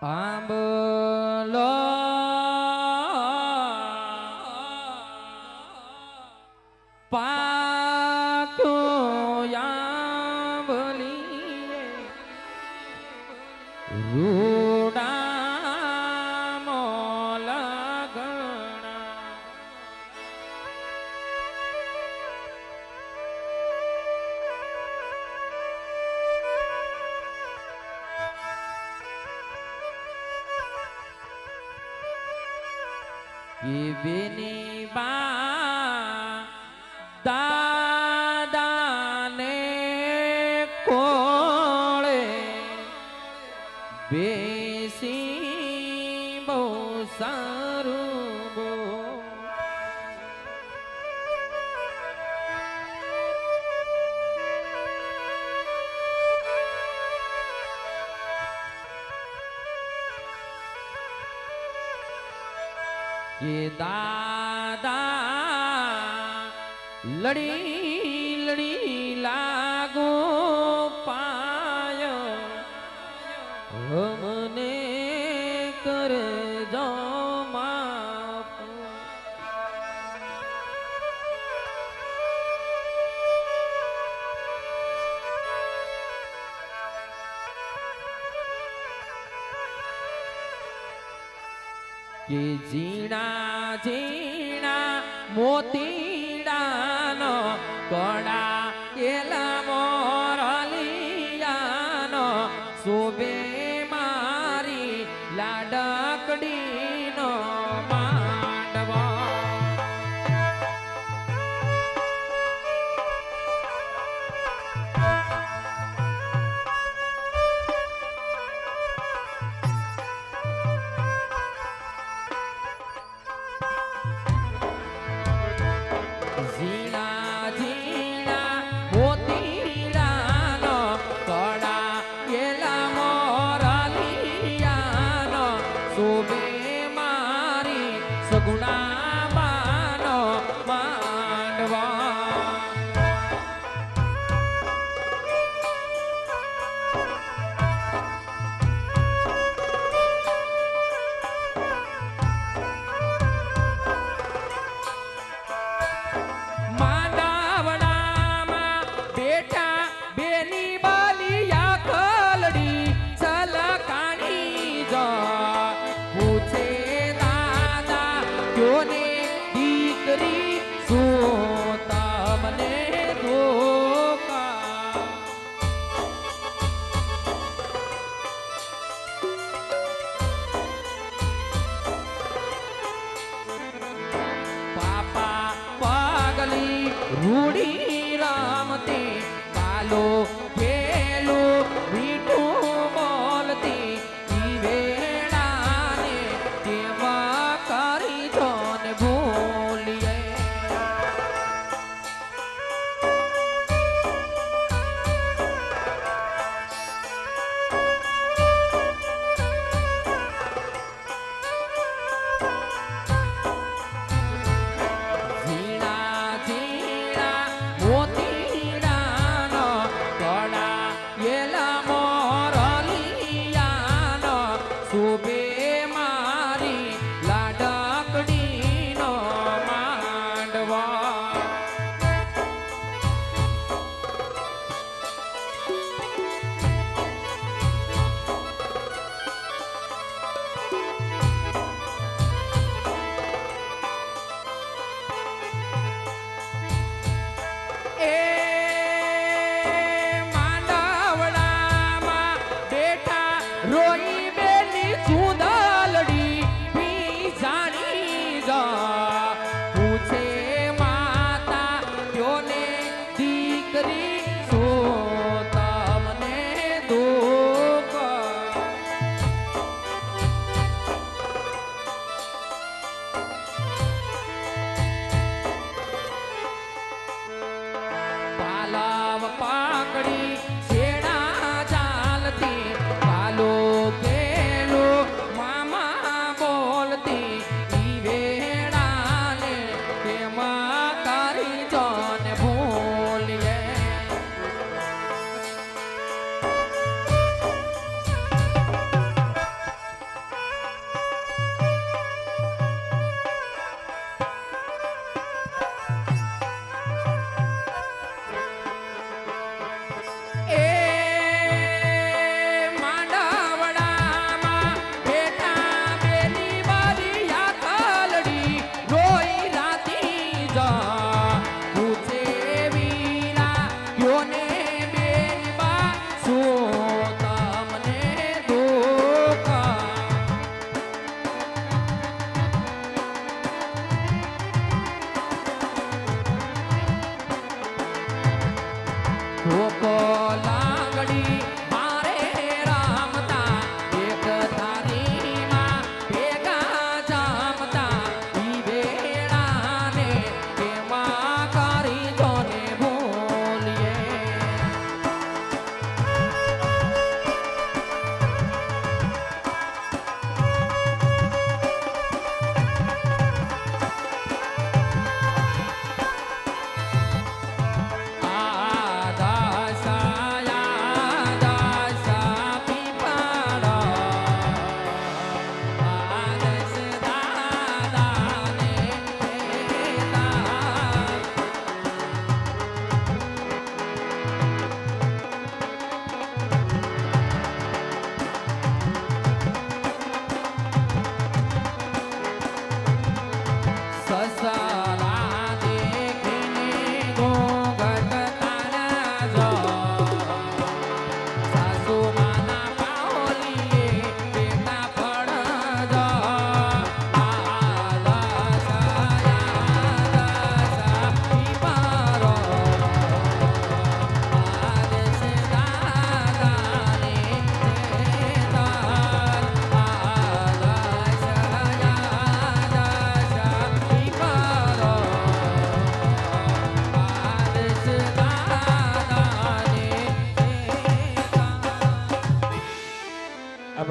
આંબલો પાકો આંબલીએ રૂડા મોલગણા બેની બા દાદાને કોળે બેસી બહુ સારું બો કે દાદા લડી લડી લાગો પાય હમને કરજો માફ કે ઝીણા ઝીણા મોતીડાનો કડા એલા મોરલિયાનો શોભે મારી લાડકડીનો માંડવો ઝીણા ઝીણા મોતીડાનો કડા એલા મોરલિયાનો શોભે મારી સગુણા બાનો માંડવો માંડવડામાં બેટા બેની બાલિયા કલડી સલકાણી જો પૂછે દાદા ક્યોને દીકરી શું તમને ધોકા પાપા પાગલી રૂડી રામતી કાલો ખેલો મીઠું બોલતી ઈ વેળાને કેવા કરી છો ને ભૂલીએ ઝીણા ઝીણા મોતીડાનો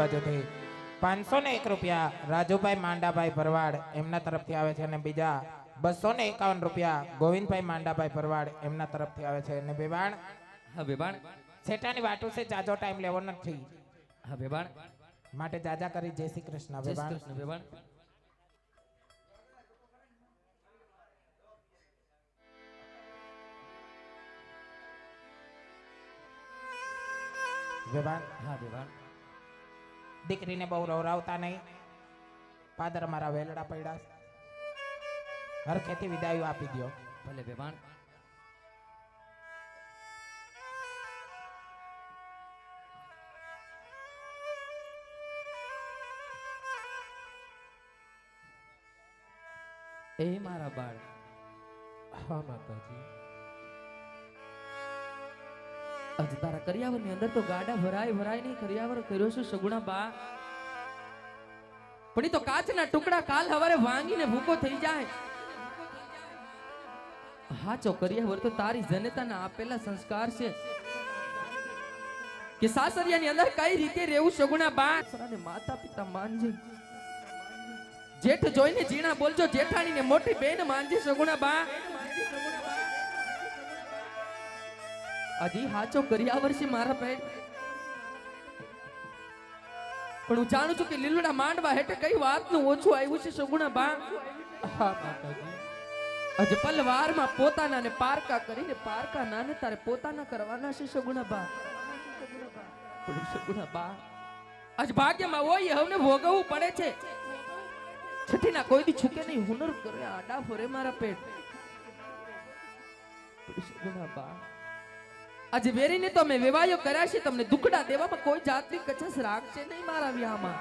બાજુથી 501 રૂપિયા રાજુભાઈ માંડાભાઈ ભરવાડ એમના તરફથી આવે છે અને બીજા 251 રૂપિયા ગોવિંદભાઈ માંડાભાઈ ભરવાડ એમના તરફથી આવે છે અને બેબાણ હા બેબાણ સેટાની વાટુ છે જાજો ટાઈમ લેવો નથી હા બેબાણ માટે જાજા કરી જય શ્રી કૃષ્ણ જય બેબાણ શ્રી કૃષ્ણ બેબાણ બેબાણ હા બેબાણ દીકરીને બહુ રવરાવતા નહીં પાદર મારા વેલડા પડ્યા હરખેથી વિદાયો આપી દો ભલે બેબાણ એ મારા બાળ હા માતાજી અજ તારા કરિયાવર ની અંદર તો ગાડા ભરાય ભરાય નહીં કરિયાવર કર્યો છે સગુણા બા પણ ઈ તો કાચના ટુકડા કાલ હવારે ભાંગીને ભૂકો થઈ જાય હાચો કરિયાવર તો તારી જનતાના આપેલા સંસ્કાર છે કે સાસરિયાની અંદર કઈ રીતે રહેવું સગુણા બા સરાને માતા પિતા માનજે જેઠ જોઈને જીણા બોલજો જેઠાણીને મોટી બેન માનજે સગુણા બા હજી હાચો કરિયાવર છે મારા પેટ પણ હું જાણું છું કે લીલુડા માંડવા હેઠે કઈ વાતનું ઓછું આવ્યું છે સગુણા બા હા માતાજી અજ પલવારમાં પોતાના ને પારકા કરીને પારકા નાને તારે પોતાના કરવાના છે સગુણા બા પણ સગુણા બા આજ ભાગ્યમાં હોય હવને ભોગવવું પડે છે છઠ્ઠીના કોઈ દી છૂકે નહીં હુનર કરે આડા ફરે મારા પેટ પણ સગુણા બા આજે વેરીને તો મેં વિવાયો કર્યા છે તમને દુખડા દેવામાં કોઈ જાતની કચાશ રાખશે નહીં મારા વિયામાં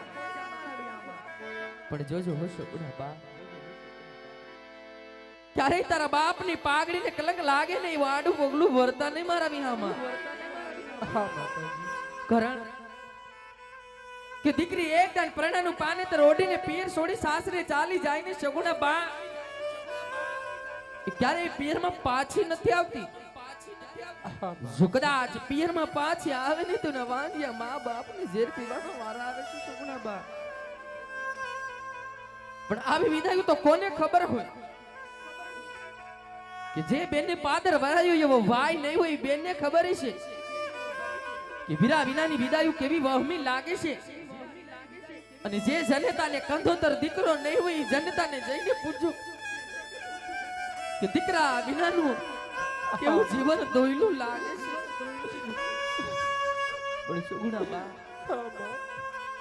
પણ જોજો હો સગુણા બા ક્યારેય તારા બાપની પાઘડીને કલંક લાગે નહીં વાડું પગલું વરતા નહીં મારા વિયામાં હા માતાજી કારણ કે દીકરી એક દાન પરણાનું પાને તો ઓઢીને પિયર છોડી સાસરે ચાલી જાય ને સગુણા બા ક્યારેય પિયરમાં પાછી નથી આવતી જો કદાચ પિયરમાં પાછી આવે ને તો નવાંધિયા મા બાપને ઝેર પીવાનો વારો આવે છે સગુણા બા પણ આવી વિદાય તો કોને ખબર હોય કે જે બેનને પાદર વરાયું એવો ભાઈ નહીં હોય બેનને ખબર છે કે વીરા વિનાની વિદાયું કેવી વહમી લાગે છે અને જે જનતાને કંધોતર દીકરો નહીં હોય જનતાને જઈને પૂછજો કે દીકરા વિનાનું કેવું જીવન દોયલું લાગે છે પણ સગુણા બા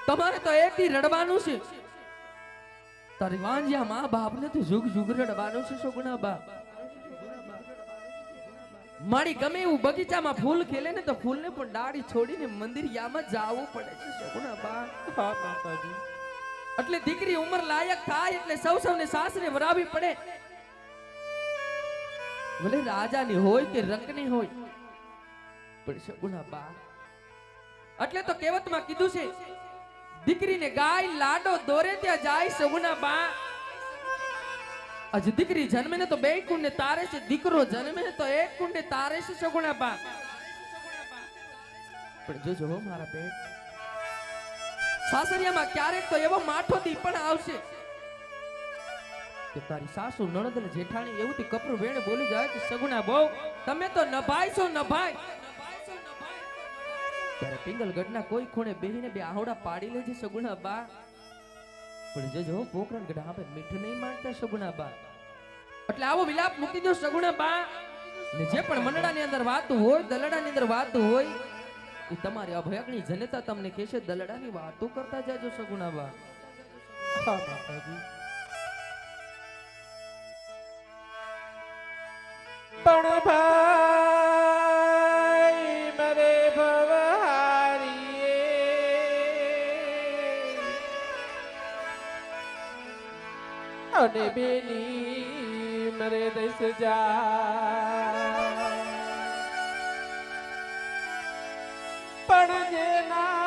તમારે તો એકથી રડવાનું છે તારી વાંજ્યા મા બાપને તો જુગ જુગ રડવાનું છે સગુણા બા મારી ગમે એવું બગીચામાં ફૂલ ખેલે ને તો ફૂલને પણ ડાળી છોડીને મંદિરિયામાં જાવું પડે છે સગુણા બા હા માતાજી એટલે દીકરી ઉંમર લાયક થાય એટલે સૌને સાસરે વરાવી પડે ભલે રાજાની હોય કે રંકની હોય પણ સગુણા બા એટલે તો કહેવતમાં કીધું છે દીકરીને ગાય લાડો દોરે ત્યાં જાય સગુણા બા આજ દીકરી જન્મે ને તો બે કુંડને તારે છે દીકરો જન્મે ને તો એક કુંડને તારે છે સગુણા બા પણ જોજો હો મારા પેટ સાસરિયામાં ક્યારેક તો એવો માઠો દી પણ આવશે કે તારી સાસુ નણંદ ને જેઠાણી એવું થી કપરું વેણ બોલી જાય કે સગુણા બહુ તમે તો નભાઈ છો નભાઈ ત્યારે પિંગલગઢના કોઈ ખૂણે બેહીને બે આહોડા પાડી લેજે સગુણા બા પણ જોજો પોકરણ ગઢ આપે મીઠું નહીં માંગતા સગુણા બા એટલે આવો વિલાપ મૂકી દો સગુણા બા ને જે પણ મંડળાની અંદર વાત હોય દલડાની અંદર વાત હોય એ તમારી અભયગણી જનતા તમને કહેશે દલડાની વાતો કરતા જાજો સગુણા બા હા માતાજી પણ ભાઈ મરે ભવહારીએ અને બેની મરે દસ જા પણ જેના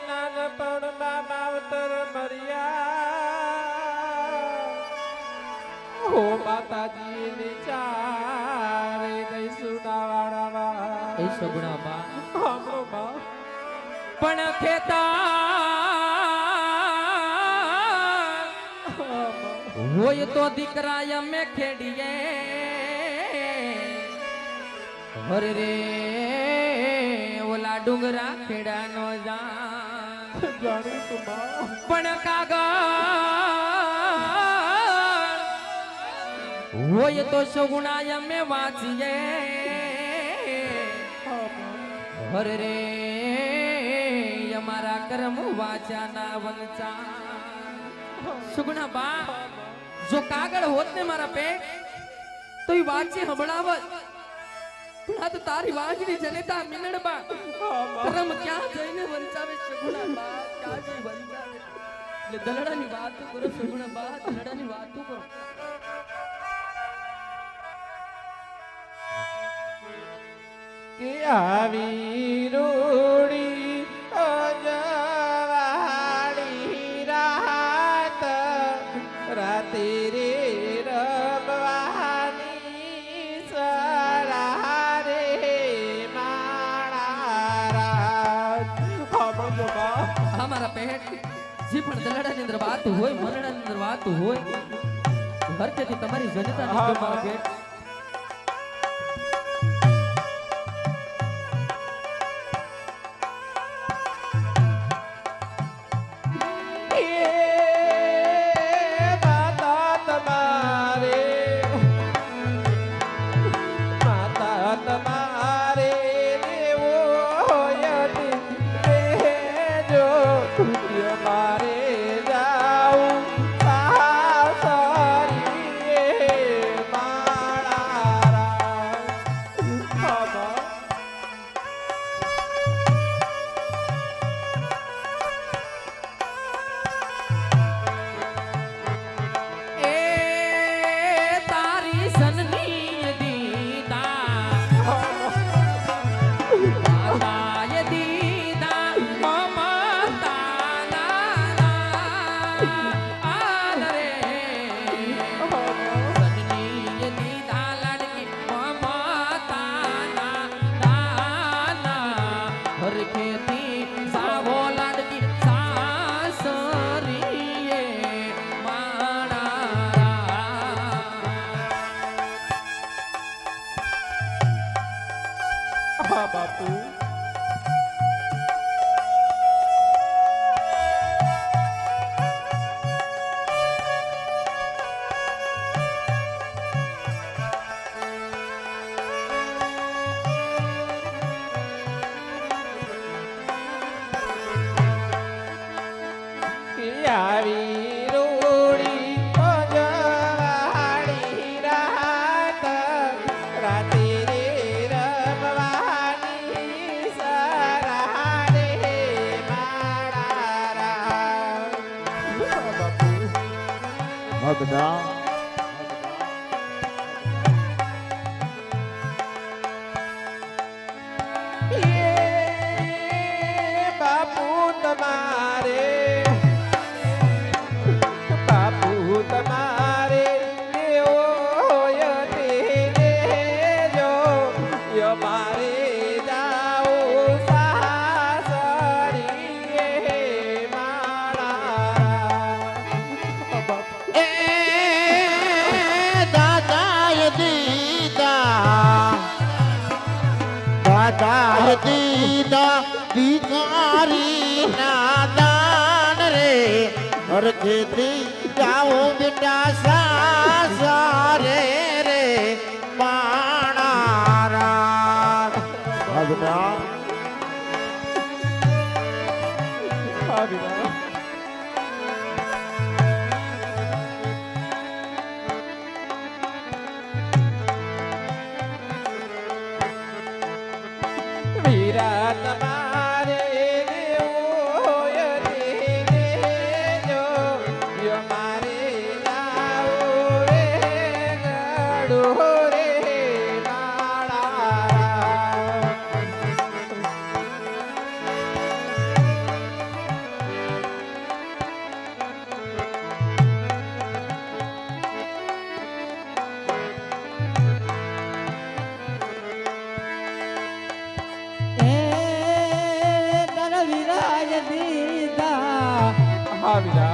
નાનપણમાં માવતર મર્યા હો માતાજી ની ચારે દઈ સુનાવાળામાં એ સગુણા બા સાંભળો બા. પણ ખેતા હોય તો દીકરા અમે ખેડીએ હરે રે ઓલા ડુંગરા ખેડા નો જા જાણું છું બા. પણ કાગળ હોય તો સગુણા અમે વાંચીએ હરે રે અમારા કર્મ વાચાના વંચા સુગુણા બા જો કાગળ હોત ને મારા પેટ તો ઈ વાંચી હંભળાવત પણ આ તો તારી વાંચની જનેતા મિનડ બા કર્મ ક્યાં જઈને વંચાવે સુગુણા બા ક્યાં જઈ વંચાવે એટલે દલડાની વાતો કરો સુગુણા બા દલડાની વાતો કરો કે આવી રૂડી અજવાળી રાત રાતે રે રબવાની સરા રે માણા રાત. સાંભળજો બા. આ મારા પેટ જે પણ દલડાની અંદર વાત હોય મનડાની અંદર વાત હોય હરકેથી તમારી જનતા હા, મારા હા. પેટ બાપુ. આવી રૂડી અજવાળી રાત રાતે રે રબવાની સરા રે માણા રાત. બાપુ. મગના એ બાપુ તમારે મારે જાઉં સાસરીએ માણા. એ દાદાએ દીધા ભિખારી ના દાન રે હરખેથી જાઓ બેટા સાસરે રે માણા ભગના વીરા તમારે હોય દેજો યો મારે જાઓ રે વિરા